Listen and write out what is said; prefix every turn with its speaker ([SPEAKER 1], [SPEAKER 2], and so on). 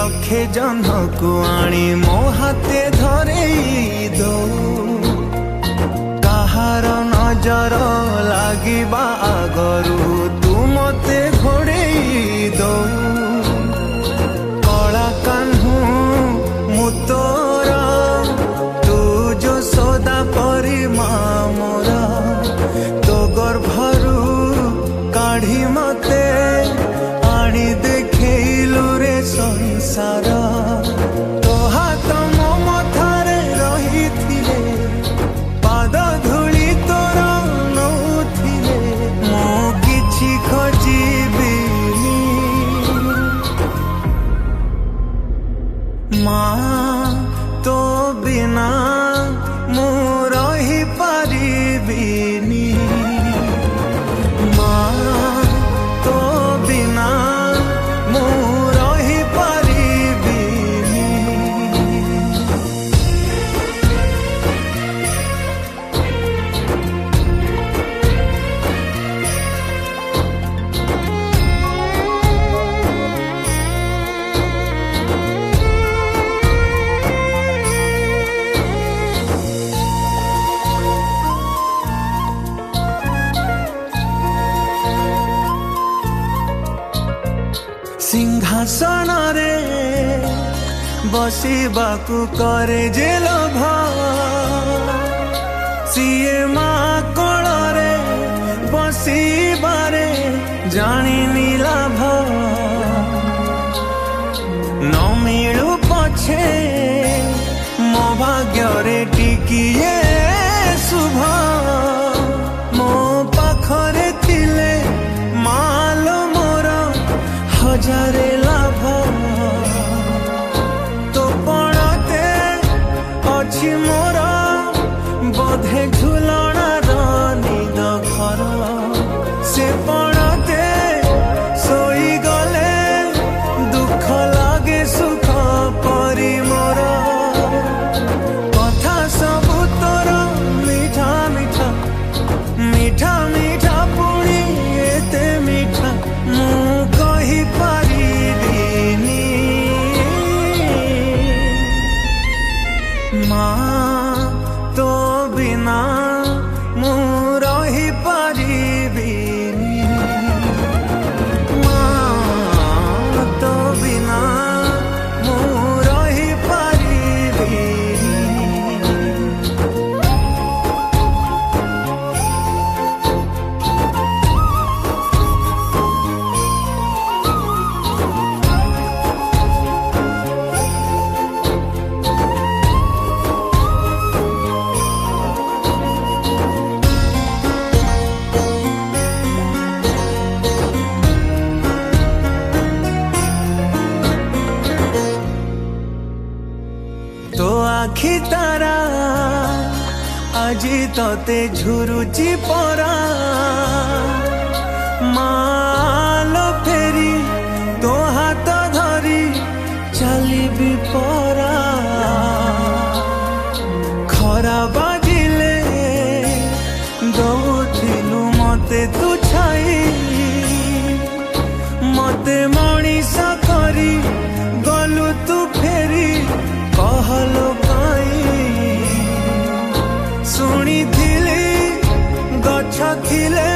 [SPEAKER 1] लक्षे जन को आनी मो हाथे धरे दो कहार नजर लागिबा आगरू तू मते घोड़े दो कला कान्हू मु तोरा तू जो सदा परी मोरा तो गर्भरू काढ़ी मते आनी देखैलु रे संसार तो हाथ मो मथारे रही थिले पाद धूली तोर नौथिले मो किछि खोजिबिनी माँ तो बिना मु रही पारिबिनी माँ तो बिना मु रही पारिबिनी। सिंहासन रे बसिबाकू करे जे लोभ सीए माँ कोल रे बसिबारे जानी लाभ न मिलू पछे मो भाग्य रे टिकिए शुभ मो पाखरे थिले मालो मोर हजारे लाभ तो पड़ते अच्छी मोर बोधे झुलणार निद घर से पड़ते सोई गले दुख लागे सुख परी मोर कथा सबु तोर मीठा मीठा मीठा मीठा पुणी एते मीठा मु कही पारिबिनी माँ तो बिना मु रही पारिबिनी माँ तो बिना मु रही पारिबिनी। तो आखि तारा আজি तोते झुरुची परा मालो फेरी तो हाथ धरी चली परा खरा बाजिले दौथिलु मते तू छाई मते मणिष करी गलु तू फेरी कहलो काई शुणी थिली गछ थिले